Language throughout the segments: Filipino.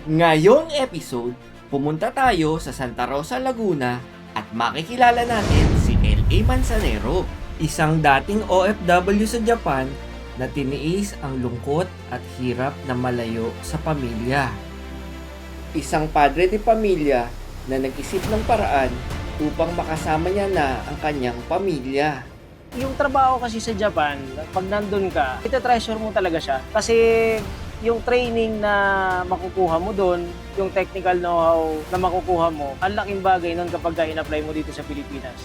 Ngayong episode, pumunta tayo sa Santa Rosa, Laguna at makikilala natin si L.A. Manzanero, isang dating OFW sa Japan na tiniis ang lungkot at hirap na malayo sa pamilya. Isang padre de pamilya na nag-isip ng paraan upang makasama niya na ang kanyang pamilya. Yung trabaho kasi sa Japan, pag nandun ka, ita-treasure mo talaga siya. Kasi yung training na makukuha mo doon, yung technical know-how na makukuha mo, ang laking bagay nun kapag in-apply mo dito sa Pilipinas.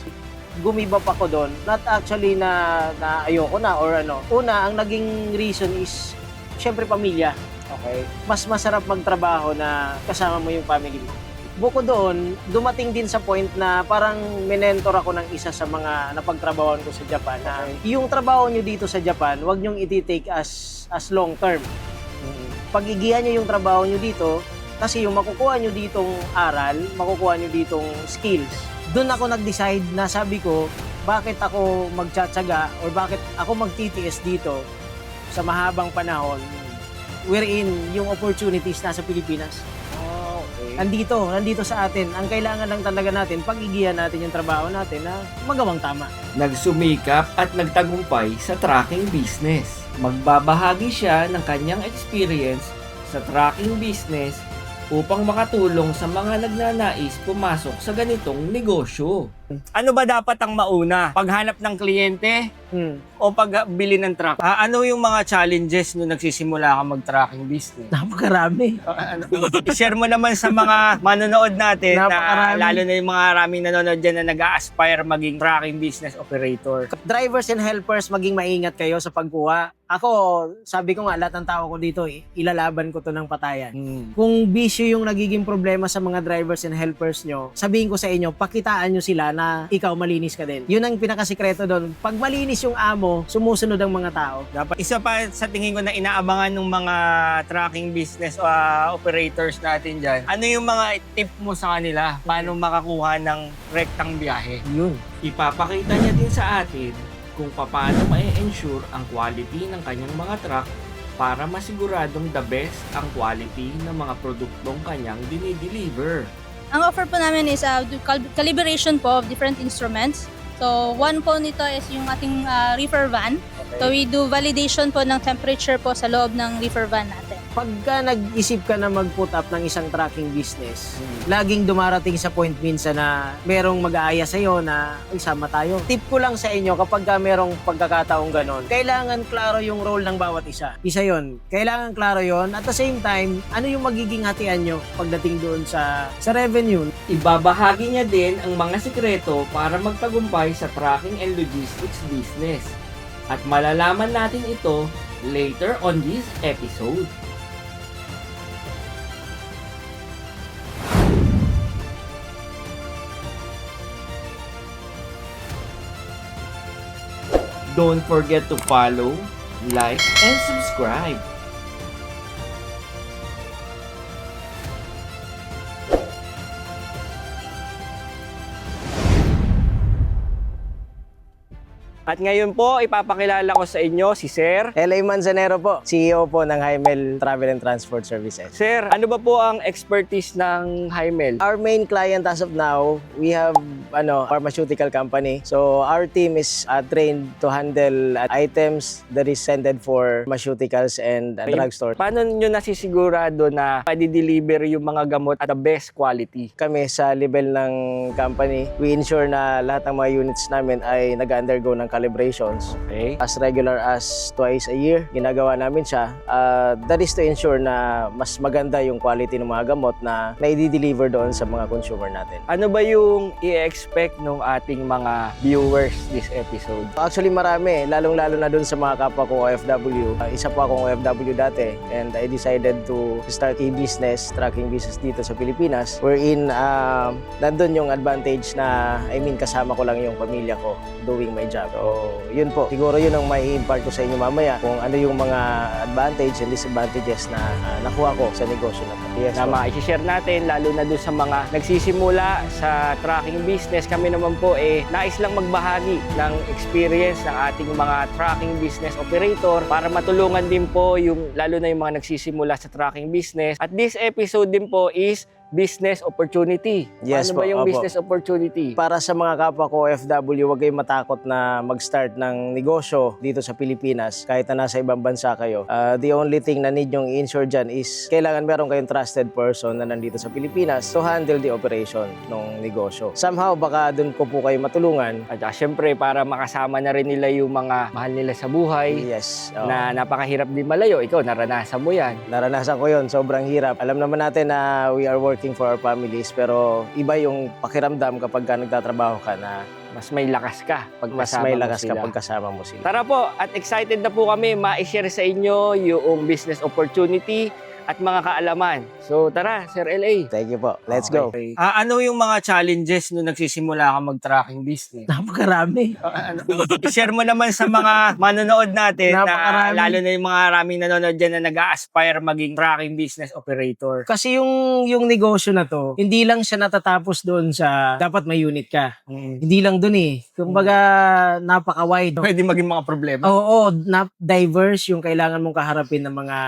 Gumibap ako doon, not actually na ayoko na or ano. Una, ang naging reason is, syempre pamilya. Okay? Mas masarap magtrabaho na kasama mo yung family mo. Bukod doon, dumating din sa point na parang mentor ako ng isa sa mga napagtrabahoan ko sa Japan. Na yung trabaho nyo dito sa Japan, wag nyong iti-take as long term. Pag-igihan nyo yung trabaho nyo dito, kasi yung makukuha nyo ditong aral, makukuha nyo ditong skills. Doon ako nag-decide na sabi ko, bakit ako magtsatsaga or bakit ako magtitiis dito sa mahabang panahon wherein yung opportunities nasa Pilipinas. Nandito sa atin. Ang kailangan lang talaga natin, pag-igihan natin yung trabaho natin na magawang tama. Nagsumikap at nagtagumpay sa trucking business. Magbabahagi siya ng kanyang experience sa trucking business upang makatulong sa mga nagnanais pumasok sa ganitong negosyo. Ano ba dapat ang mauna? Paghanap ng kliyente o pagbili ng truck? Ano yung mga challenges nung nagsisimula ka mag-trucking business? Napakarami. I-share mo naman sa mga manonood natin na Napakarami. lalo na yung mga maraming nanonood dyan na nag-a-aspire maging trucking business operator. Drivers and helpers, maging maingat kayo sa pagkuha. Ako, sabi ko nga, lahat ng tao ko dito, ilalaban ko to ng patayan. Kung bisyo yung nagiging problema sa mga drivers and helpers nyo, sabihin ko sa inyo, pakitaan nyo sila na ikaw malinis ka din. Yun ang pinakasikreto doon. Pag malinis yung amo, sumusunod ang mga tao. Dapat isa pa sa tingin ko na inaabangan ng mga trucking business operators natin dyan. Ano yung mga tip mo sa kanila? Paano makakuha ng rektang biyahe? Yun. Ipapakita niya din sa atin kung paano ma-ensure ang quality ng kanyang mga truck para masiguradong the best ang quality ng mga produktong kanyang dinideliver. Ang offer po namin is calibration po of different instruments. So, one po nito is yung ating reefer van. So, we do validation po ng temperature po sa loob ng reefer van natin. Pagka nag-isip ka na mag-put up ng isang trucking business, laging dumarating sa point minsan na merong mag-aaya sa'yo na, ay, sama tayo. Tip ko lang sa inyo, kapag ka merong pagkakataong ganon, kailangan klaro yung role ng bawat isa. Isa yon. Kailangan klaro yon. At the same time, ano yung magiging hatian nyo pagdating doon sa revenue? Ibabahagi niya din ang mga sikreto para magtagumpay sa trucking and logistics business. At malalaman natin ito later on this episode. Don't forget to follow, like, and subscribe. At ngayon po, ipapakilala ko sa inyo si Sir. L.A. Manzanero po, CEO po ng Highmel Travel and Transport Services. Sir, ano ba po ang expertise ng Highmel? Our main client as of now, we have pharmaceutical company. So our team is trained to handle items that is intended for pharmaceuticals and drugstore. Paano nyo nasisigurado na padi-deliver yung mga gamot at the best quality? Kami sa level ng company, we ensure na lahat ng mga units namin ay nag-undergo ng calibrations. Okay. As regular as twice a year, ginagawa namin siya. That is to ensure na mas maganda yung quality ng mga gamot na i-deliver doon sa mga consumer natin. Ano ba yung i-expect ng ating mga viewers this episode? Actually marami, lalong-lalo na doon sa mga kapwa ko OFW. Isa po akong OFW dati and I decided to start a business, trucking business dito sa Pilipinas wherein nandun yung advantage na kasama ko lang yung pamilya ko doing my job. So, So, yun po. Siguro yun ang may impart ko sa inyo mamaya kung ano yung mga advantage and disadvantages na nakuha ko sa negosyo na to. Yes, Na ma-share natin, lalo na doon sa mga nagsisimula sa trucking business. Kami naman po nais lang magbahagi ng experience ng ating mga trucking business operator para matulungan din po yung lalo na yung mga nagsisimula sa trucking business. At this episode din po is business opportunity. Yes Ano ba po, yung opo. business opportunity? Para sa mga kapwa ko OFW, huwag kayong matakot na mag-start ng negosyo dito sa Pilipinas kahit na nasa ibang bansa kayo. The only thing na need nyong i-insure dyan is kailangan meron kayong trusted person na nandito sa Pilipinas to handle the operation ng negosyo. Somehow, baka dun ko po kayo matulungan. At syempre, para makasama na rin nila yung mga mahal nila sa buhay Yes. na napakahirap din malayo. Ikaw, naranasan mo yan. Naranasan ko yon, sobrang hirap. Alam naman natin na we are working for our families, pero iba yung pakiramdam kapag ka nagtatrabaho ka na Mas may lakas ka pag mas kasama may mo lakas sila. kapag kasama mo sila. Tara po, at excited na po kami ma-share sa inyo yung business opportunity at mga kaalaman. So tara, Sir LA. Thank you po. Let's go. Ano yung mga challenges nung nagsisimula ka mag-tracking business? Napakarami. I-share mo naman sa mga manonood natin na Napakarami. lalo na yung mga maraming nanonood dyan na nag-a-aspire maging tracking business operator. Kasi yung negosyo na to, hindi lang siya natatapos doon sa dapat may unit ka. Hindi lang doon eh. Kumbaga napaka-wide. Pwede maging mga problema. Oo, diverse yung kailangan mong kaharapin ng mga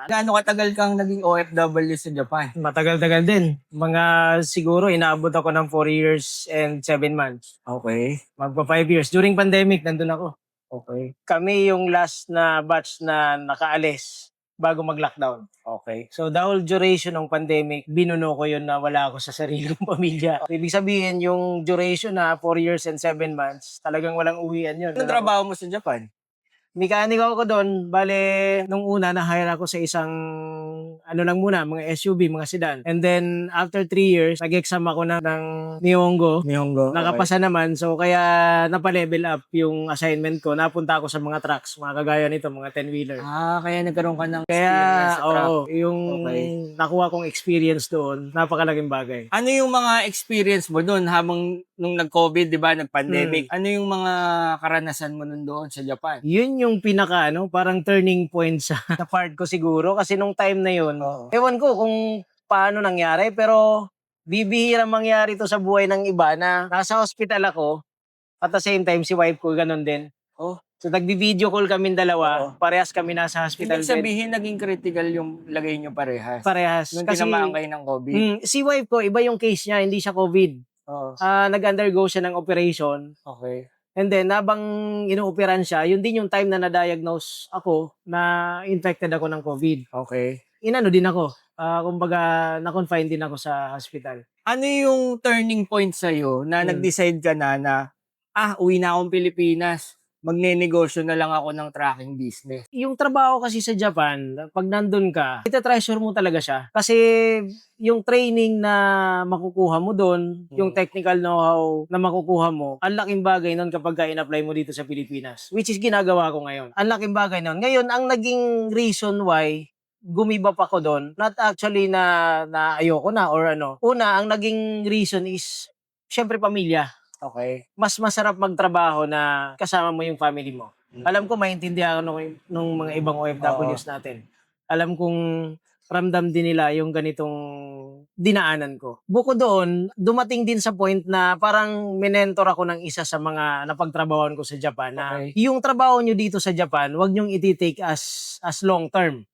Gaano katagal kang naging OFW sa Japan? matagal-tagal din. Mga siguro inaabot ako ng 4 years and 7 months. Okay. Magpa 5 years. During pandemic, nandun ako. Okay. Kami yung last na batch na nakaalis bago mag-lockdown. Okay. So the whole duration ng pandemic, binuno ko yun na wala ako sa sariling pamilya. Ibig sabihin, yung duration na 4 years and 7 months, talagang walang uwian yun. Anong trabaho mo sa Japan? Mekaniko ako doon. Bale, nung una, na-hire ako sa isang, ano lang muna, mga SUV, mga sedan. And then, after 3 years, nag-exam ako ng Nihongo. Nihongo. Nakapasa naman, so kaya napa-level up yung assignment ko. Napunta ako sa mga trucks, mga kagaya nito, mga 10-wheeler. Kaya nagkaroon ka ng Kaya, experience sa truck. oo, yung Okay. nakuha kong experience doon, napakalaking bagay. Ano yung mga experience mo doon habang nung nag-COVID, di ba, nag-pandemic? Ano yung mga karanasan mo nun doon sa Japan? Yun yung pinaka, parang turning point sa, sa part ko siguro. Kasi nung time na yun, Oo. ewan ko kung paano nangyari, pero bibihira mangyari to sa buhay ng iba na nasa hospital ako, at the same time, si wife ko ganun din. Oh. So, nagbi-video call kami dalawa, parehas kami nasa hospital Ibig bed. sabihin, naging critical yung lagay nyo parehas. Parehas. Nung Kasi, tinamaan kayo ng COVID. si wife ko, iba yung case niya, hindi siya COVID. Oo. Nag-undergo siya ng operation. Okay. And then, habang inuoperan siya, yun din yung time na na-diagnose ako na infected ako ng COVID. Okay. Inano din ako. Kumbaga, na-confine din ako sa hospital. Ano yung turning point sa'yo na nag-decide ka na uwi na akong Pilipinas, magne-negosyo na lang ako ng tracking business? Yung trabaho kasi sa Japan, pag nandun ka, ita-treasure mo talaga siya. Kasi yung training na makukuha mo doon, yung technical know-how na makukuha mo, ang laking bagay nun kapag in-apply mo dito sa Pilipinas. Which is ginagawa ko ngayon. Ang laking bagay nun. Ngayon, ang naging reason why gumibap ako doon, not actually na ayoko na or ano. Una, ang naging reason is, syempre pamilya. Okay. Mas masarap magtrabaho na kasama mo yung family mo. Alam ko maintindihan ako nung mga ibang OFWs natin. Alam kong ramdam din nila yung ganitong dinaanan ko. Bukod doon, dumating din sa point na parang minentor ako ng isa sa mga napagtrabahoan ko sa Japan na Okay. yung trabaho nyo dito sa Japan, wag nyong iti-take as long term.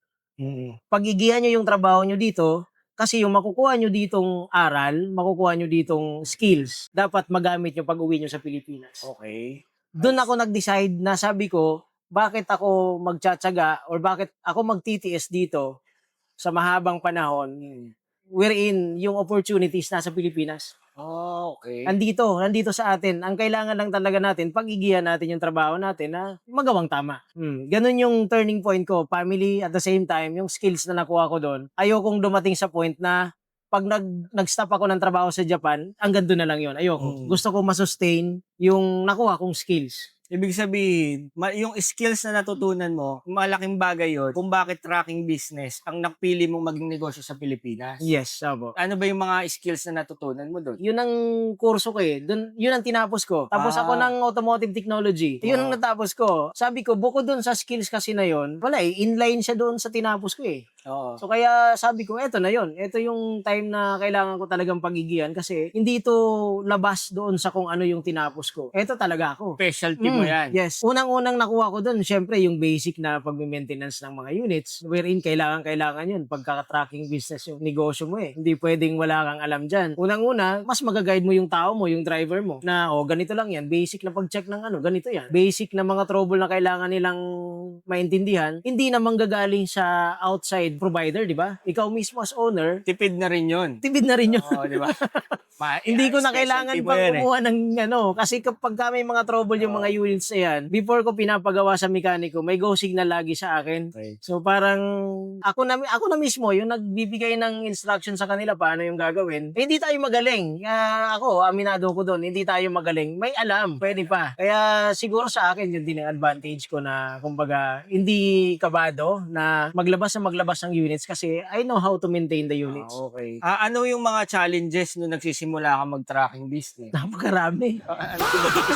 Pagigihan nyo yung trabaho nyo dito, kasi yung makukuha nyo ditong aral, makukuha nyo ditong skills, dapat magamit nyo pag uwi nyo sa Pilipinas. Okay. Doon ako nag-decide na sabi ko, bakit ako magtsatsaga or bakit ako magtitiis dito sa mahabang panahon wherein yung opportunities nasa Pilipinas. Okay. Nandito sa atin. Ang kailangan lang talaga natin, pag-igihan natin yung trabaho natin na magawang tama. Ganun yung turning point ko. Family, at the same time, yung skills na nakuha ko doon. Ayokong dumating sa point na pag nag-stop ako ng trabaho sa Japan, hanggang doon na lang yun. Ayoko. Gusto ko masustain yung nakuha kong skills. Ibig sabihin, yung skills na natutunan mo, malaking bagay yun kung bakit tracking business ang napili mong maging negosyo sa Pilipinas. Yes, abo. Ano ba yung mga skills na natutunan mo doon? Yun ang kurso ko eh. Yun ang tinapos ko. Tapos ako ng automotive technology. Yun ang natapos ko. Sabi ko, bukod dun sa skills kasi na yun, wala eh, inline siya doon sa tinapos ko eh. Oo. So kaya sabi ko, eto na yun. Eto yung time na kailangan ko talagang pagigian kasi hindi ito labas doon sa kung ano yung tinapos ko. Eto talaga ako. Specialty mo yan. Yes. Unang-unang nakuha ko doon, syempre yung basic na pag-maintenance ng mga units. Wherein kailangan yun. Pagka-tracking business yung negosyo mo eh. Hindi pwedeng wala kang alam dyan. Unang-una, mas mag-guide mo yung tao mo, yung driver mo. Na, ganito lang yan. Basic na pag-check ng ano, ganito yan. Basic na mga trouble na kailangan nilang maintindihan. Hindi na manggagaling sa outside provider, di ba? Ikaw mismo as owner, Tipid na rin yun. tibid na rin yun. Oo, di ba? Hindi ko na kailangan specialty mo pang yan eh. kumuha ng kasi kapag may mga trouble yung mga units na yan, before ko pinapagawa sa mekaniko, may go signal lagi sa akin. Okay. So parang ako na mismo yung nagbibigay ng instruction sa kanila paano yung gagawin. Hindi tayo magaling. Ako, aminado ko doon, hindi tayo magaling. May alam, pwede pa. Kaya siguro sa akin yun din ang advantage ko na kumbaga hindi kabado na maglabas ng units kasi I know how to maintain the units. Okay. Ano yung mga challenges nung nagsisimula ka mag-tracking business? Napakarami.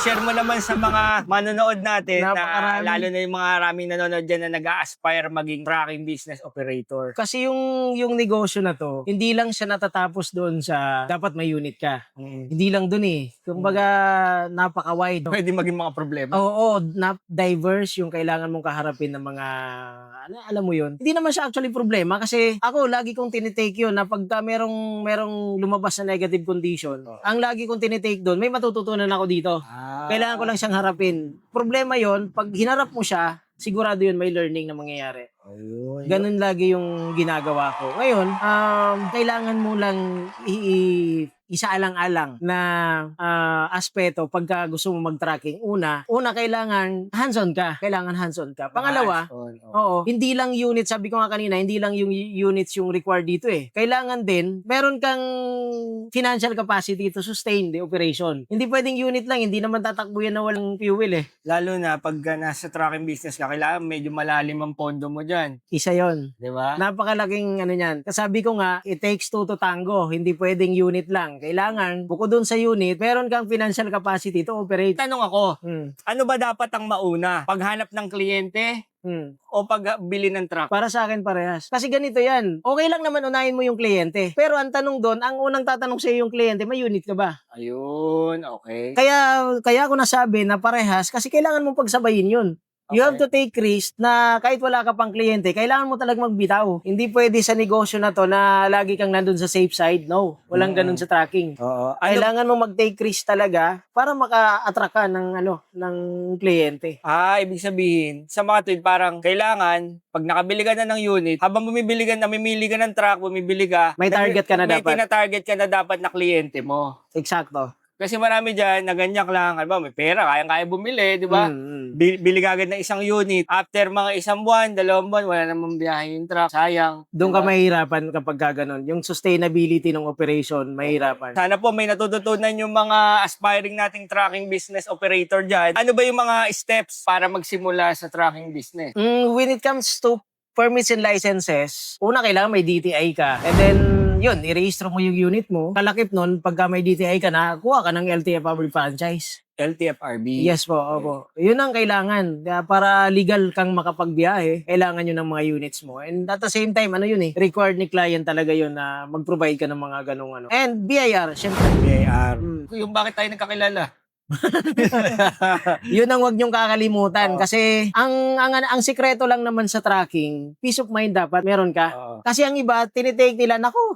Share mo naman sa mga manonood natin na Napakarami. lalo na yung mga maraming nanonood dyan na nag-a-aspire maging tracking business operator. Kasi yung negosyo na to, hindi lang siya natatapos doon sa dapat may unit ka. Hindi lang doon eh. Kumbaga napaka-wide. Pwede maging mga problema. Oo, diverse yung kailangan mong kaharapin ng mga alam mo yun. Hindi naman siya actually problema kasi ako lagi kong tinitake yun na pagka merong lumabas na negative condition, ang lagi kong tinitake doon, may matututunan ako dito. Kailangan ko lang siyang harapin. Problema yon pag hinarap mo siya, sigurado yun may learning na mangyayari. Ayun. Ganun lagi yung ginagawa ko. Ngayon, kailangan mo lang isaalang-alang na aspeto pagka gusto mo mag-tracking. Una, kailangan hands-on ka. Pangalawa, oo, hindi lang unit, sabi ko nga kanina, hindi lang yung units yung required dito eh. Kailangan din, meron kang financial capacity to sustain the operation. Hindi pwedeng unit lang, hindi naman tatakbo yan na walang fuel eh. Lalo na pag nasa tracking business ka, kailangan medyo malalim ang pondo mo dyan. Isa yon. Di ba? Napakalaking niyan. Kasabi ko nga, it takes two to tango. Hindi pwedeng unit lang. Kailangan, bukod dun sa unit, meron kang financial capacity to operate. Tanong ako, Hmm. ano ba dapat ang mauna? Paghanap ng kliyente o pagbili ng truck? Para sa akin parehas. Kasi ganito yan. Okay lang naman unahin mo yung kliyente. Pero ang tanong doon, ang unang tatanong sa yung kliyente, may unit ka ba? Ayun, okay. Kaya ako nasabi na parehas kasi kailangan mong pagsabayin yun. You have to take risk na kahit wala ka pang kliyente, kailangan mo talagang magbitaw. Hindi pwede sa negosyo na to na lagi kang nandun sa safe side. No, walang ganun sa tracking. Oo. Kailangan mo mag-take risk talaga para maka-attract ka ng kliyente. Ibig sabihin, sa mga tweet, parang kailangan, pag nakabili ka na ng unit, habang namimili ka ng truck, bumibili ka, May target ka na may dapat. tina-target ka na dapat na kliyente mo. Eksakto. Kasi marami dyan, na ganyak lang, ano ba, may pera, kayang-kaya bumili, di ba? Bili ka agad ng isang unit. After mga 1 buwan, 2 buwan, wala namang biyahe yung truck. Sayang. Doon ka mahihirapan kapag gano'n. Yung sustainability ng operation, mahihirapan. Sana po may natututunan yung mga aspiring nating tracking business operator dyan. Ano ba yung mga steps para magsimula sa tracking business? When it comes to permits and licenses, una kailangan may DTI ka. And then, yun, i-register mo yung unit mo. Kalakip nun, pagka may DTI ka na, kuha ka ng LTFRB franchise. LTFRB. Yes po, opo. Yun ang kailangan. Kaya para legal kang makapagbiyahe, kailangan yun ng mga units mo. And at the same time, required ni client talaga yun na mag-provide ka ng mga ganong And BIR, syempre. BIR. Yung bakit tayo nagkakilala? Yun ang wag niyong kakalimutan kasi ang sikreto lang naman sa tracking, peace of mind dapat meron ka. Kasi ang iba tinitake nila, nako,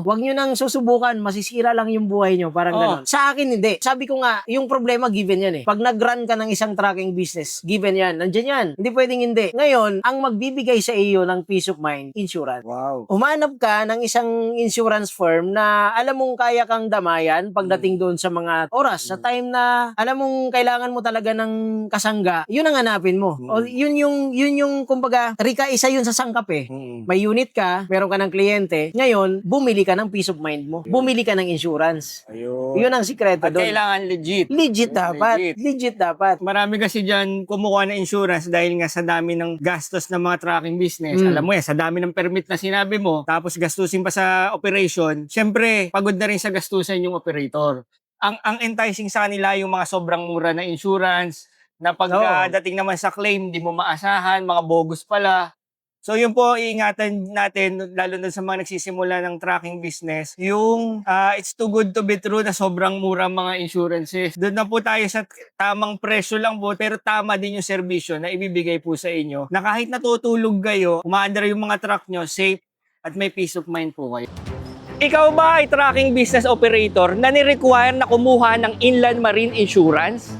wag niyo nang susubukan, masisira lang yung buhay niyo, parang gano'n. Sa akin hindi. Sabi ko nga, yung problema given yan eh. Pag nag-run ka ng isang tracking business, given yan, nandiyan yan. Hindi pwedeng hindi. Ngayon, ang magbibigay sa iyo ng peace of mind, insurance. Wow. Umanap ka ng isang insurance firm na alam mong kaya kang damayan pagdating doon sa mga oras, sa time na alam mong kailangan mo talaga ng kasangga, yun ang hanapin mo. O yun yung kumbaga, isa yun sa sangkap eh. May unit ka, meron ka ng kliyente, ngayon, bumili ka ng peace of mind mo. Bumili ka ng insurance. Ayun. Yun ang sikreto At doon. kailangan legit. Legit dapat. Legit dapat. Marami kasi dyan kumukuha ng insurance dahil nga sa dami ng gastos ng mga trucking business. Alam mo yan, sa dami ng permit na sinabi mo, tapos gastusin pa sa operation, syempre, pagod na rin sa gastusan yung operator. Ang enticing sa kanila yung mga sobrang mura na insurance, na pagdating naman sa claim, di mo maasahan, mga bogus pala. So yun po, iingatan natin, lalo na sa mga nagsisimula ng trucking business, yung it's too good to be true na sobrang mura mga insurances. Doon na po tayo sa tamang presyo lang po, pero tama din yung serbisyo na ibibigay po sa inyo, na kahit natutulog kayo, umaandar yung mga truck nyo, safe, at may peace of mind po kayo. Ikaw ba ay trucking business operator na ni-require na kumuha ng inland marine insurance?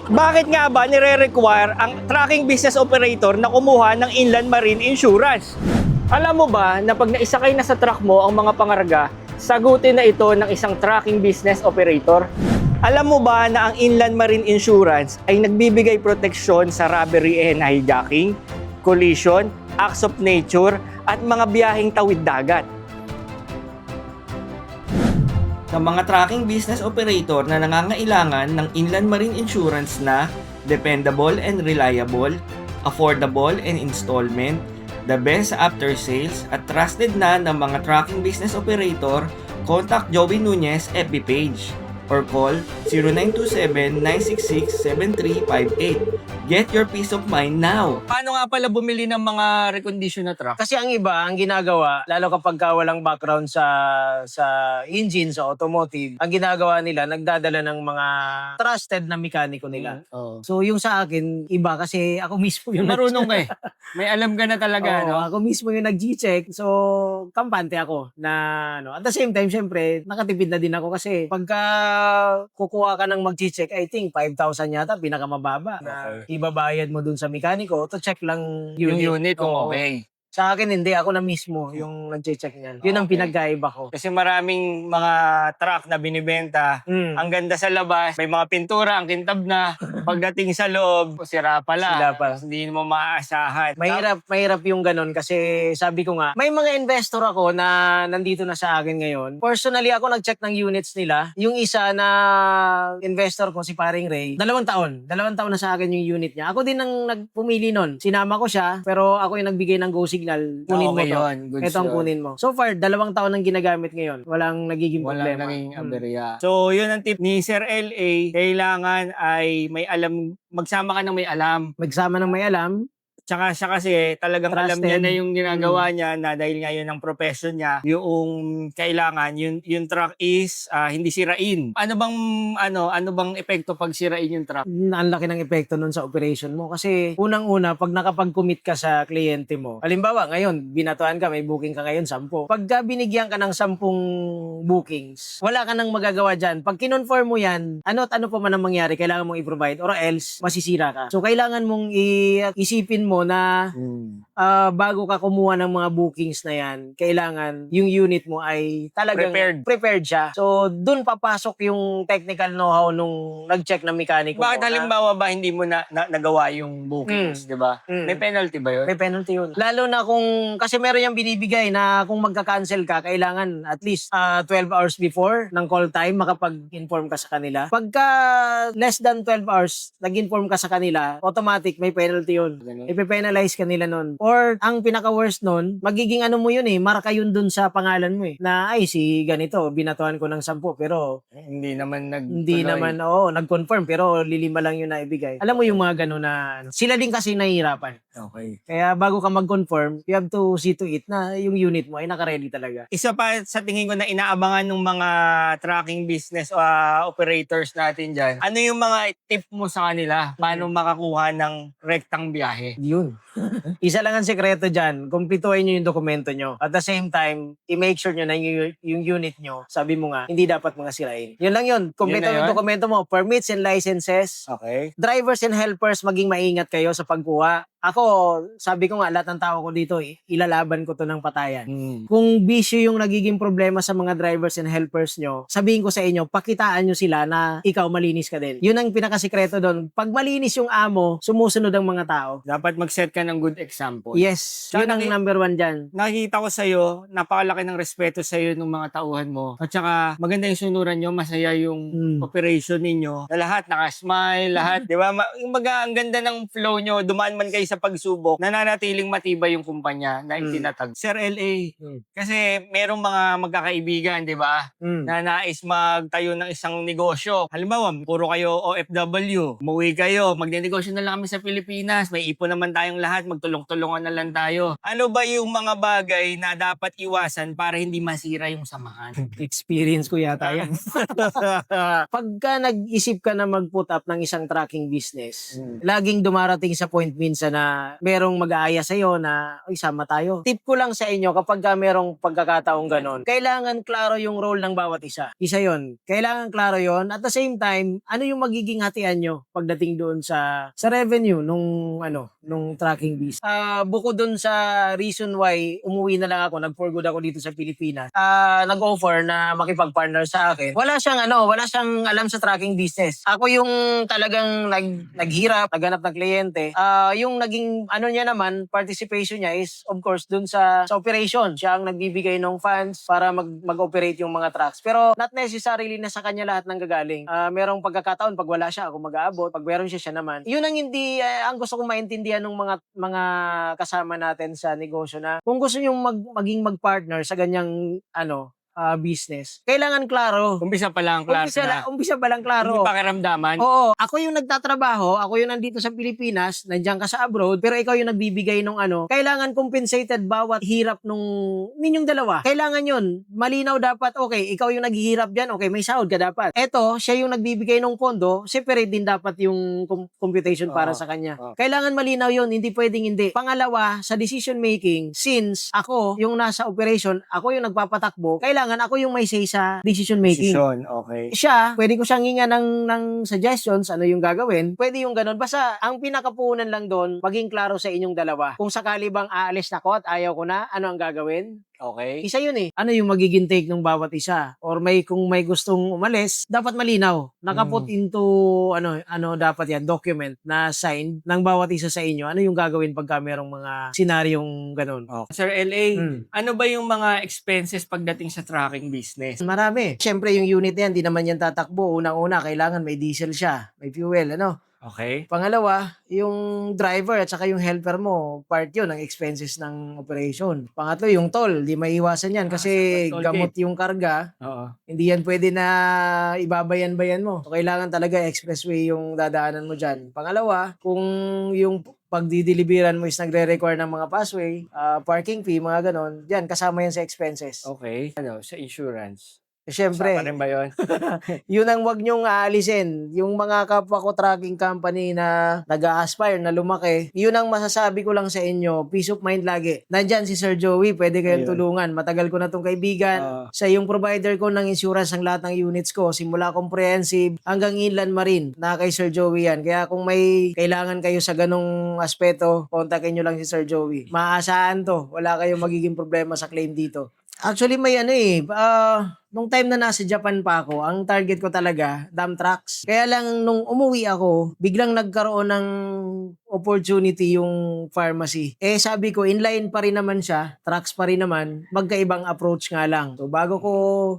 Bakit nga ba nire-require ang trucking business operator na kumuha ng inland marine insurance? Alam mo ba na pag naisakay na sa truck mo ang mga pangarga, sagutin na ito ng isang trucking business operator? Alam mo ba na ang inland marine insurance ay nagbibigay proteksyon sa robbery and hijacking, collision, acts of nature, at mga biyaheng tawid dagat? Sa mga trucking business operator na nangangailangan ng inland marine insurance na dependable and reliable, affordable and installment, the best after sales, at trusted na ng mga trucking business operator, contact Joey Nunez FB page or call 0927-966-7358. Get your peace of mind now! Paano nga pala bumili ng mga recondition na truck? Kasi ang iba, ang ginagawa, lalo kapag walang background sa engine, sa automotive, ang ginagawa nila, nagdadala ng mga trusted na mekaniko nila. Oh. So yung sa akin, iba kasi ako mismo yung Marunong ka eh. May alam ka na talaga, Oo, no? ako mismo yung nag-G-check. So, kampante ako na at the same time, syempre, nakatipid na din ako kasi pagka kukuha ka ng mag-G-check, I think 5,000 yata, pinakamababa. Na ibabayad mo dun sa mekaniko to check lang Yung unit kung Oo. okay. Sa akin, hindi. Ako na mismo yung nag-check niyan. Yun ang Okay. pinagkaiba ko. Kasi maraming mga truck na binibenta. Ang ganda sa labas, may mga pintura, ang kintab na. Pagdating sa loob, sira pala. Sira pala. Hindi mo maaasahan. Mahirap yung ganun kasi sabi ko nga, may mga investor ako na nandito na sa akin ngayon. Personally, ako nag-check ng units nila. Yung isa na investor ko, si Paring Ray, 2 taon. 2 taon na sa akin yung unit niya. Ako din ang nagpumili nun. Sinama ko siya, pero ako yung nagbigay ng go signal. Kunin mo Okay to. yun. Goods Ito ang yun. kunin mo. So far, 2 taon ang ginagamit ngayon. Walang nagiging Walang problema. naging aberya. So, yun ang tip ni Sir LA. Kailangan ay may alam, magsama ka ng may alam. Magsama ng may alam. Tsaka siya kasi talagang alam Trusted. niya na yung ginagawa niya na dahil nga yun ang profession niya, yung kailangan, yung truck is hindi sirain. Ano bang epekto pag sirain yung truck? Ang laki ng epekto nun sa operation mo. Kasi unang-una, pag nakapag-commit ka sa kliyente mo, halimbawa, ngayon, binatuan ka, may booking ka ngayon, 10. Pagka binigyan ka ng 10 bookings, wala ka nang magagawa dyan. Pag kinonform mo yan, ano pa man ang mangyari, kailangan mong i-provide or else, masisira ka. So, kailangan mong isipin mo na bago ka kumuha ng mga bookings na yan, kailangan yung unit mo ay talagang prepared siya. So, dun papasok yung technical know-how nung nag-check na mekaniko. Bakit halimbawa ba hindi mo na nagawa yung bookings, di ba? May penalty ba yun? May penalty yun. Lalo na kung, kasi meron yung binibigay na kung magka-cancel ka, kailangan at least 12 hours before ng call time, makapag-inform ka sa kanila. Pagka less than 12 hours, nag-inform ka sa kanila, automatic may penalty yun. Ipe-penalize ka nila nun. Or, ang pinaka-worst nun, magiging ano mo yun marka yun dun sa pangalan mo na, ay, si ganito, binatuan ko ng 10, pero Hindi naman nag-confirm, pero lilima lang yun na ibigay. Alam mo yung mga gano'n na, sila din kasi nahihirapan. Okay. Kaya bago ka mag-confirm, you have to see to it na yung unit mo ay naka-ready talaga. Isa pa sa tingin ko na inaabangan ng mga trucking business operators natin dyan, ano yung mga tip mo sa kanila? Paano makakuha ng rektang biyahe? Yun. Isa lang ang sekreto dyan, kumpletuhin nyo yung dokumento nyo. At the same time, i-make sure nyo na yung unit nyo, sabi mo nga, hindi dapat mga sirain. Yun lang yun. Kumpleto Yun na yung yun? dokumento mo, permits and licenses, Okay. drivers and helpers, maging maingat kayo sa pagkuha. Ako, sabi ko nga, lahat ng tao ko dito, ilalaban ko to ng patayan. Mm. Kung bisyo yung nagiging problema sa mga drivers and helpers nyo, sabihin ko sa inyo, pakitaan nyo sila na ikaw malinis ka din. Yun ang pinakasikreto doon. Pag malinis yung amo, sumusunod ang mga tao. Dapat mag-set ka ng good example. Yes, Tsaka yun ang number one dyan. Nakikita ko sa'yo, napakalaki ng respeto sa'yo ng mga tauhan mo. At saka, maganda yung sunuran nyo, masaya yung operation ninyo. Na lahat nakasmile, lahat, di ba? Yung ang ganda ng flow nyo, dumaan man kayo sa pagsubok, nananatiling matibay yung kumpanya na itinatag. Sir LA, kasi merong mga magkakaibigan, di ba? Na nais magtayo ng isang negosyo. Halimbawa, puro kayo OFW, umuwi kayo, magnenegosyo na lang kami sa Pilipinas, may ipon naman tayong lahat, magtulong-tulungan na lang tayo. Ano ba yung mga bagay na dapat iwasan para hindi masira yung samahan? Experience ko yata yan. Pagka nag-isip ka na mag-put up ng isang trucking business, laging dumarating sa point minsan na merong mag-aaya sa'yo na, ay, sama tayo. Tip ko lang sa inyo, kapag ka merong pagkakataong ganon, kailangan klaro yung role ng bawat isa. Isa yon. Kailangan klaro yon. At the same time, ano yung magiging hatian nyo pagdating doon sa revenue nung trucking business. Bukod doon sa reason why umuwi na lang ako, nag-for good ako dito sa Pilipinas, nag-offer na makipag-partner sa akin. Wala siyang alam sa trucking business. Ako yung talagang naghirap, naghanap ng kliyente. Yung naging niya naman, participation niya is of course dun sa operation. Siya ang nagbibigay ng funds para mag-operate yung mga trucks. Pero not necessarily na sa kanya lahat ng gagaling. Merong pagkakataon pag wala siya, ako mag-aabot. Pag meron siya naman. Yun ang hindi ang gusto kong maintindihan ng mga kasama natin sa negosyo, na kung gusto niyo maging mag-partner sa ganyang business, kailangan klaro. Umpisa pa lang, klaro na. Umpisa pa lang klaro. Hindi pakiramdaman. Oo, ako yung nagtatrabaho, ako yung nandito sa Pilipinas, nandiyan ka sa abroad, pero ikaw yung nagbibigay nung kailangan compensated bawat hirap ninyong dalawa. Kailangan yun. Malinaw dapat, okay, ikaw yung naghihirap dyan, okay, may sahod ka dapat. Eto, siya yung nagbibigay ng pondo, separate din dapat yung computation para sa kanya. Kailangan malinaw yun, hindi pwedeng hindi. Pangalawa, sa decision making, since ako yung nasa operation, ako yung nagpapatakbo, kailangan ako yung may say sa decision making. Okay. Siya, pwede ko siyang hinga ng suggestions, ano yung gagawin. Pwede yung ganun. Basta, ang pinakapunan lang doon, maging klaro sa inyong dalawa. Kung sakali bang aalis na ko at ayaw ko na, ano ang gagawin? Okay. Isa yun eh. Ano yung magiging take ng bawat isa? Or kung may gustong umalis, dapat malinaw. Nakaput into, dapat yan, document na signed ng bawat isa sa inyo. Ano yung gagawin pagka merong mga senaryong ganun? Okay. Sir LA, ano ba yung mga expenses pagdating sa trucking business? Marami. Siyempre, yung unit yan, di naman yan tatakbo. Unang-una, kailangan may diesel siya, may fuel, Okay. Pangalawa, yung driver at saka yung helper mo, part yun ng expenses ng operation. Pangatlo, yung toll, di maiiwasan yan kasi toll gamot yung karga. Oo. Hindi yan pwede na ibabayan-bayan mo. So, kailangan talaga expressway yung dadaanan mo dyan. Pangalawa, kung yung pagdideliveran mo is nagre-require ng mga passway, parking fee, mga ganon, yan, kasama yan sa expenses. Okay. Sa insurance? Siyempre, Kasama rin ba yun? yun ang wag nyong aalisin. Yung mga kapwa ko tracking company na nag-a-aspire na lumaki, yun ang masasabi ko lang sa inyo, peace of mind lagi. Nandyan si Sir Joey, pwede kayong tulungan. Matagal ko na tong kaibigan. Sa yung provider ko ng insurance ang lahat ng units ko, simula comprehensive hanggang inland marine, na kay Sir Joey yan. Kaya kung may kailangan kayo sa ganong aspeto, kontakin nyo lang si Sir Joey. Maaasahan to. Wala kayong magiging problema sa claim dito. Actually, may nung time na nasa Japan pa ako, ang target ko talaga, dump trucks. Kaya lang, nung umuwi ako, biglang nagkaroon ng opportunity yung pharmacy. Sabi ko, inline pa rin naman siya, trucks pa rin naman, magkaibang approach nga lang. So, bago ko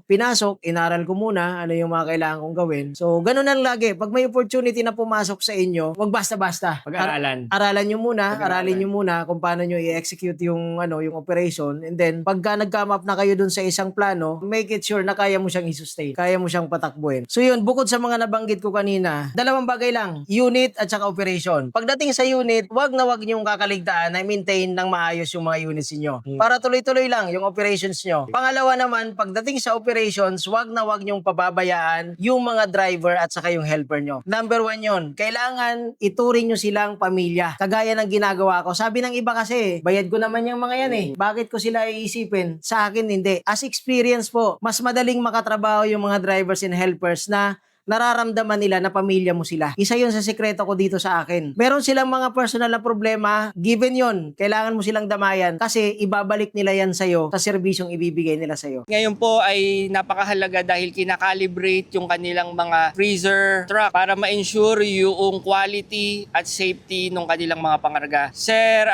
pinasok, inaral ko muna ano yung mga kailangan kong gawin. So, ganun lang lagi. Pag may opportunity na pumasok sa inyo, wag basta-basta. Pag-aralan. Aralin nyo muna kung paano nyo i-execute yung operation. And then, pagka nag-come up na kayo dun sa isang plano, make it sure na kaya mo siyang i-sustain. Kaya mo siyang patakbuhin. So yun, bukod sa mga nabanggit ko kanina, dalawang bagay lang, unit at saka operation. Pagdating sa unit, wag niyong kakaligtaan na maintain ng maayos yung mga units niyo. Para tuloy-tuloy lang yung operations nyo. Pangalawa naman, pagdating sa operations, wag niyong pababayaan yung mga driver at saka yung helper nyo. Number 1 yun. Kailangan ituring nyo silang pamilya. Kagaya ng ginagawa ko. Sabi ng iba kasi, bayad ko naman yung mga yan Bakit ko sila iisipin? Sa akin, hindi. As experience po, mas madaling makatrabaho yung mga drivers and helpers na nararamdaman nila na pamilya mo sila. Isa yun sa sekreto ko dito sa akin. Meron silang mga personal na problema, given yon, kailangan mo silang damayan kasi ibabalik nila yan sa'yo sa serbisyong ibibigay nila sa'yo. Ngayon po ay napakahalaga dahil kinakalibrate yung kanilang mga freezer truck para ma-ensure yung quality at safety ng kanilang mga pangarga. Sir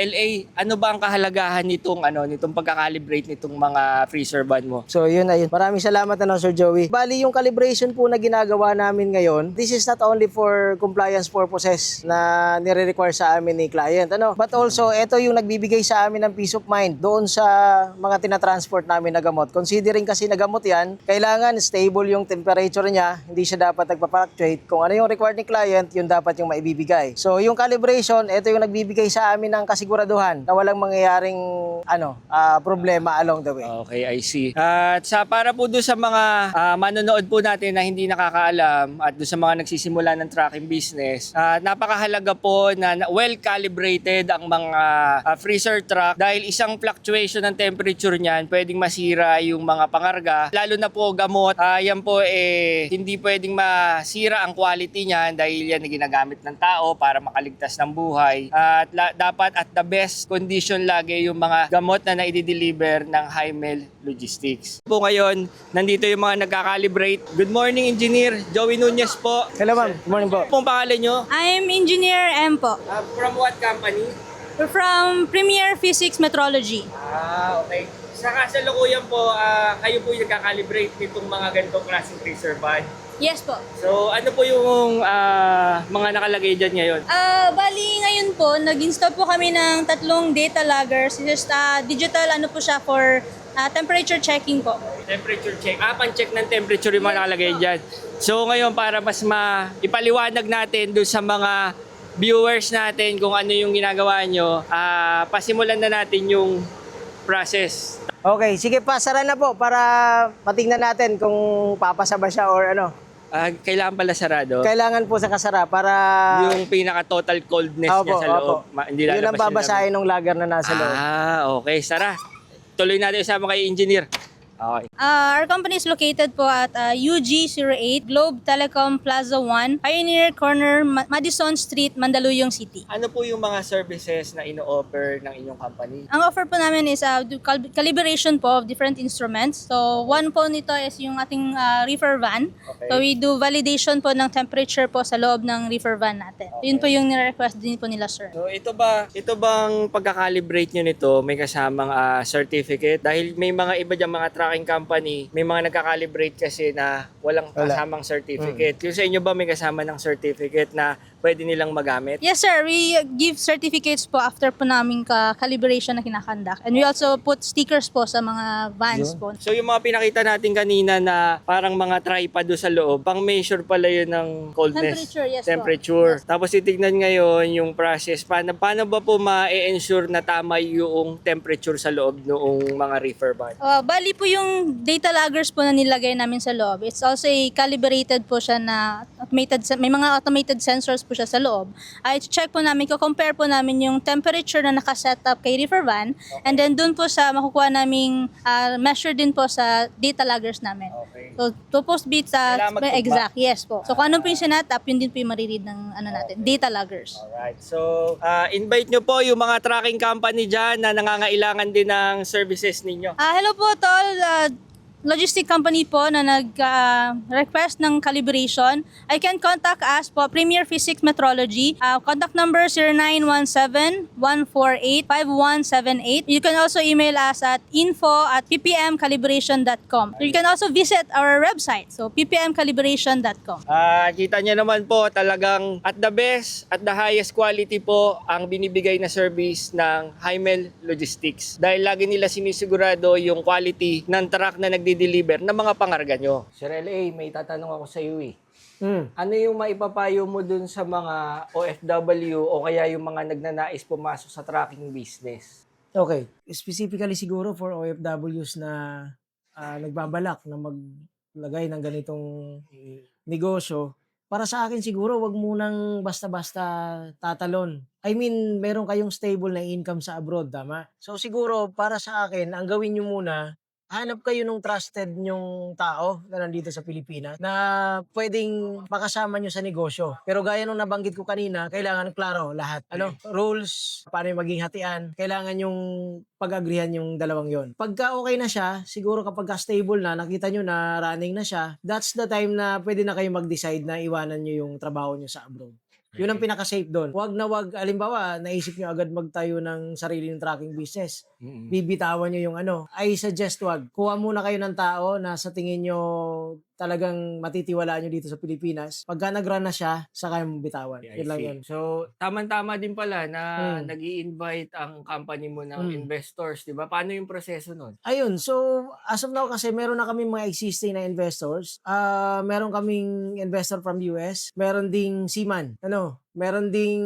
LA, ano ba ang kahalagahan nitong pagkakalibrate nitong mga freezer van mo? So yun na yun. Maraming salamat Sir Joey. Bali yung calibration po na ginagawa namin ngayon, this is not only for compliance purposes na nire-require sa amin ni client, but also ito yung nagbibigay sa amin ng peace of mind doon sa mga tinatransport namin na gamot. Considering kasi na gamot yan, kailangan stable yung temperature niya, hindi siya dapat nagpa-fluctuate. Kung ano yung required ni client, yun dapat yung maibibigay. So yung calibration, ito yung nagbibigay sa amin ng kasiguraduhan na walang mangyayaring problema along the way. Okay, I see. At para po doon sa mga manonood po natin na hindi nakakaalam at doon sa mga nagsisimula ng trucking business, napakahalaga po na well-calibrated ang mga freezer truck dahil isang fluctuation ng temperature niyan pwedeng masira yung mga pangarga. Lalo na po gamot, yan po hindi pwedeng masira ang quality niyan dahil yan ay ginagamit ng tao para makaligtas ng buhay. At dapat at the best condition lagi yung mga gamot na naidideliver ng Highmel Logistics. Po ngayon, nandito yung mga nagka-calibrate. Good morning, Engineer Joey Nunez po. Hello ma'am, good morning po. Pong pangalan nyo? I'm Engineer M po. From what company? We're from Premier Physics Metrology. Okay. Sa kasalukuyan po, kayo po yung nagka-calibrate nitong mga ganitong klaseng freezer van. Yes po. So, ano po yung mga nakalagay dyan ngayon? Bali ngayon po, nag-install po kami ng 3 data loggers. Just digital po siya for temperature checking po. Temperature check. Pan-check ng temperature yung mga nakalagay dyan. So, ngayon para mas ipaliwanag natin doon sa mga viewers natin kung ano yung ginagawa nyo, pasimulan na natin yung process. Okay, sige pa, sara na po para matingnan natin kung papasa ba siya or ano. Kailangan pala sarado? Kailangan po sa kasara para... Yung pinaka-total coldness niya sa loob. Hindi yun ang lalabas babasahin ng lager na nasa loob. Okay. Sara, tuloy natin usama kay Engineer. Okay. Our company is located po at UG08 Globe Telecom Plaza 1, Pioneer Corner, Madison Street, Mandaluyong City. Ano po yung mga services na ino-offer ng inyong company? Ang offer po namin is calibration po of different instruments. So, one po nito is yung ating reefer van. Okay. So, we do validation po ng temperature po sa loob ng reefer van natin. Okay. Yun po yung nire-request din po nila, sir. So ito bang pagka-calibrate nyo nito may kasamang certificate? Dahil may mga iba dyan mga tracking company, may mga nagka-calibrate kasi na walang kasamang certificate. Yung sa inyo ba may kasama ng certificate na pwede nilang magamit? Yes, sir. We give certificates po after po namin calibration na kinakandak. And we also put stickers po sa mga vans po. So yung mga pinakita natin kanina na parang mga tripod doon sa loob, pang measure pala yun ng coldness. Temperature, yes po. Temperature. Yes. Tapos titignan ngayon yung process. Paano ba po ma-ensure na tama yung temperature sa loob noong mga reefer van? Bali po yung data loggers po na nilagay namin sa loob. It's also calibrated po siya na may mga automated sensors po siya sa loob. I-check po namin, compare po namin yung temperature na nakaset up kay reefer van, and then dun po sa makukuha naming measure din po sa data loggers namin. Okay. So, supposed be sa Kailangan magtugma? exact, yes po. So, kung ano po yung sinatap, yun din po yung mariread ng natin, data loggers. Alright. So, invite nyo po yung mga tracking company dyan na nangangailangan din ng services ninyo. Hello po, tol. Logistic company po na nag-request ng calibration. I can contact us po, Premier Physics Metrology. Contact number 0917-148-5178. You can also email us at info@ppmcalibration.com. You can also visit our website, so ppmcalibration.com. Kita nyo naman po talagang at the best, at the highest quality po ang binibigay na service ng Highmel Logistics. Dahil lagi nila sinisigurado yung quality ng truck na nagdi-deliver ng mga pangarga nyo. Sir LA, may tatanong ako sa iyo eh. Ano yung maipapayo mo dun sa mga OFW o kaya yung mga nagnanais pumasok sa trucking business? Okay. Specifically siguro for OFWs na nagbabalak na maglagay ng ganitong negosyo, para sa akin siguro wag munang basta-basta tatalon. I mean, meron kayong stable na income sa abroad, tama? So siguro para sa akin, ang gawin nyo muna, hanap kayo ng trusted nyong tao na nandito sa Pilipinas na pwedeng makasama nyo sa negosyo. Pero gaya nung nabanggit ko kanina, kailangan klaro lahat. Rules, paano yung maging hatian, kailangan yung pag-agrihan yung dalawang yon. Pagka okay na siya, siguro kapag stable na, nakita nyo na running na siya, that's the time na pwede na kayo mag-decide na iwanan nyo yung trabaho nyo sa abroad. Yun ang pinaka-safe doon. Wag na wag, alimbawa, naisip nyo agad magtayo ng sarili ng tracking business. Bibitawan nyo yung I suggest wag. Kuha muna kayo ng tao na sa tingin nyo talagang matitiwalaan nyo dito sa Pilipinas. Pagka nag-run na siya, saka yung bitawan. I Yun lang see. yun. So, tama-tama din pala na nag-i-invite ang company mo ng investors, di ba? Paano yung proseso nun? Ayun, so as of now kasi meron na kami mga existing na investors. Meron kaming investor from US, meron ding seaman. Meron ding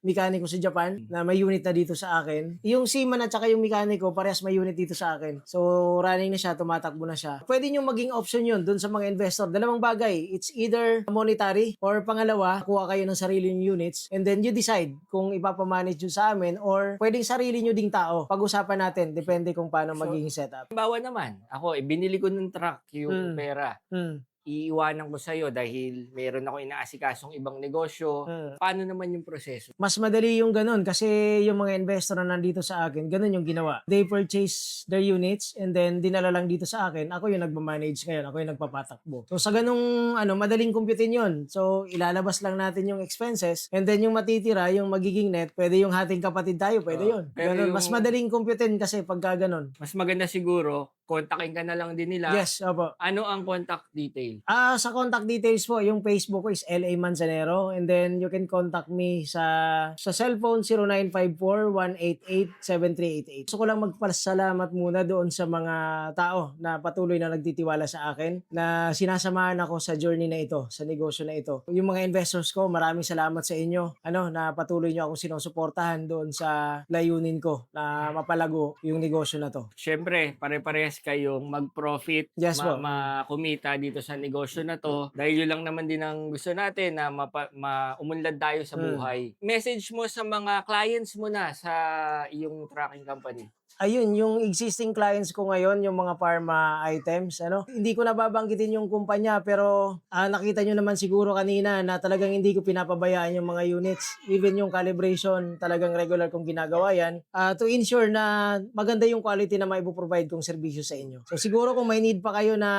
mekaniko sa Japan na may unit na dito sa akin. Yung seaman at saka yung mekaniko, parehas may unit dito sa akin. So, running na siya, tumatakbo na siya. Pwede nyo maging option yun dun sa mga investor. Dalawang bagay. It's either monetary or pangalawa, kuha kayo ng sarili yung units and then you decide kung ipapamanage yun sa amin or pwedeng sarili nyo ding tao. Pag-usapan natin, depende kung paano magiging setup. Bawa naman, ako, binili ko ng truck yung pera. Iiwanan ko sa'yo dahil meron ako inaasikasong ibang negosyo. Paano naman yung proseso? Mas madali yung ganun kasi yung mga investor na nandito sa akin, ganun yung ginawa. They purchase their units and then dinala lang dito sa akin. Ako yung nagmamanage ngayon. Ako yung nagpapatakbo. So sa ganung madaling kumputin yun. So ilalabas lang natin yung expenses and then yung matitira, yung magiging net, pwede yung hating kapatid tayo, pwede yun. Pero Ganun. yung- Mas madaling kumputin kasi pagka ganun. Mas maganda siguro, kontakin ka na lang din nila. Yes, opo. Ano ang contact detail? Sa contact details po, yung Facebook ko is LA Manzanero and then you can contact me sa cellphone 0954-188-7388. Gusto ko lang magpasalamat muna doon sa mga tao na patuloy na nagtitiwala sa akin na sinasamahan ako sa journey na ito, sa negosyo na ito. Yung mga investors ko, maraming salamat sa inyo na patuloy nyo akong sinusuportahan doon sa layunin ko na mapalago yung negosyo na to. Siyempre, pare-parehas kayong mag-profit, Yes, po. makumita dito sa negosyo na to. Dahil yun lang naman din ang gusto natin na umunlad tayo sa buhay. Message mo sa mga clients mo na sa iyong tracking company. Ayun, yung existing clients ko ngayon, yung mga pharma items, hindi ko nababanggitin yung kumpanya pero nakita nyo naman siguro kanina na talagang hindi ko pinapabayaan yung mga units. Even yung calibration, talagang regular kong ginagawa yan to ensure na maganda yung quality na maipoprovide kong serbisyo sa inyo. So siguro kung may need pa kayo na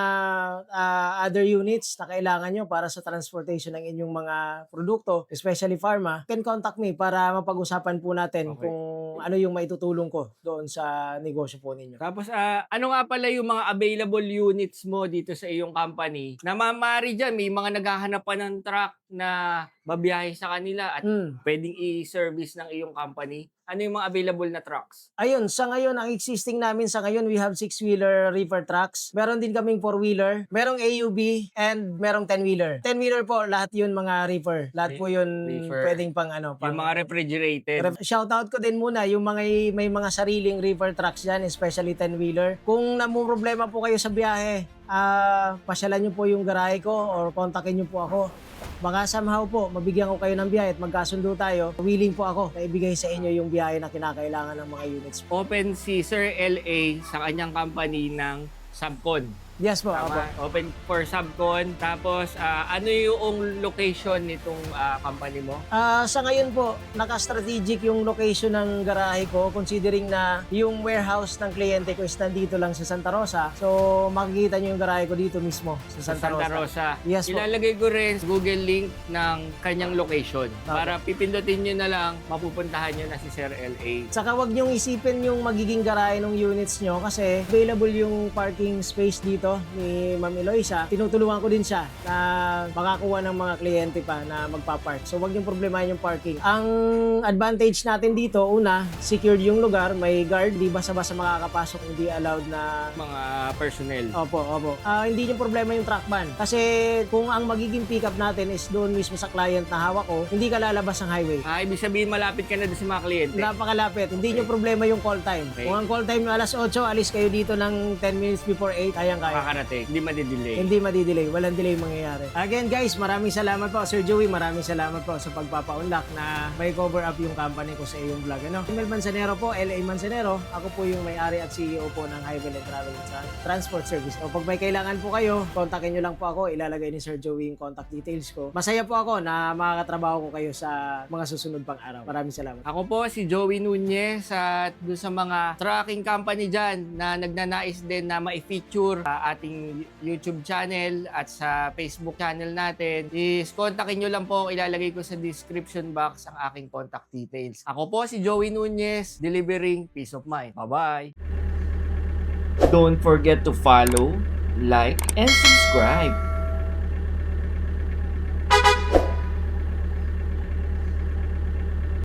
other units na kailangan nyo para sa transportation ng inyong mga produkto, especially pharma, you can contact me para mapag-usapan po natin kung ano yung maitutulong ko doon sa negosyo po ninyo. Tapos, ano nga pala yung mga available units mo dito sa iyong company? Na mamari dyan, may mga naghahanap pa ng truck na babiyahe sa kanila at pwedeng i-service ng iyong company. Ano yung mga available na trucks? Ayun, sa ngayon, ang existing namin sa ngayon, we have 6-wheeler reefer trucks. Meron din kaming 4-wheeler, merong AUB, and merong 10-wheeler. 10-wheeler po, lahat yun mga reefer. Lahat po yun Reefer. pwedeng pang Yung mga refrigerated. Shoutout ko din muna yung mga may mga sariling reefer trucks dyan, especially 10-wheeler. Kung namumroblema po kayo sa biyahe, pasyalan nyo po yung garahe ko or kontakin nyo po ako. Baka somehow po, mabigyan ko kayo ng biyahe at magkasundo tayo. Willing po ako na ibigay sa inyo yung biyahe na kinakailangan ng mga units. Open si Sir LA sa kanyang company ng Subcon. Yes po, Tama? opo. Open for Subcon. Tapos, ano yung location nitong company mo? Sa ngayon po, naka-strategic yung location ng garahe ko considering na yung warehouse ng kliyente ko is nandito lang sa Santa Rosa. So, makikita nyo yung garahe ko dito mismo sa Santa Rosa. Yes po. Ilalagay ko rin sa Google link ng kanyang location. Para pipindutin nyo na lang, mapupuntahan nyo na si Sir LA. Saka wag niyong isipin yung magiging garahe ng units nyo kasi available yung parking space dito ni Ma'am Eloisa. Tinutulungan ko din siya na makakuha ng mga kliyente pa na magpa-park. So wag niyong problemahin yung parking. Ang advantage natin dito, una, secured yung lugar, may guard, di basta-basta makakapasok, hindi allowed na Mga personnel. Opo. Hindi yung problema yung truck ban. Kasi kung ang magiging pick up natin is doon mismo sa client na hawak ko, hindi ka lalabas ng highway. Ibig sabihin malapit ka na doon sa mga kliyente. Napakalapit. Hindi nyo problema yung call time. Okay. Kung ang call time nyo alas 8, alis kayo dito ng 10 minutes before 8, kayang-kaya. makakarating. Hindi madidelay. Hindi madidelay, walang delay mangyayari. Again guys, maraming salamat po Sir Joey, maraming salamat po sa pagpapa-unlock na may cover up yung company ko sa iyong vlog. Emil Manzanero po, LA Manzanero. Ako po yung may-ari at CEO po ng Highway and Travel Transport Service. O pag may kailangan po kayo, kontakin nyo lang po ako. Ilalagay ni Sir Joey yung contact details ko. Masaya po ako na makakatrabaho ko kayo sa mga susunod pang araw. Maraming salamat. Ako po si Joey Nunez at doon sa mga trucking company dyan na nagnanais din na ma-feature sa ating YouTube channel at sa Facebook channel natin is kontakin nyo lang po. Ilalagay ko sa description box ang aking contact details. Ako po si Joey Nunez, delivering peace of mind. Bye-bye! Don't forget to follow, like, and subscribe.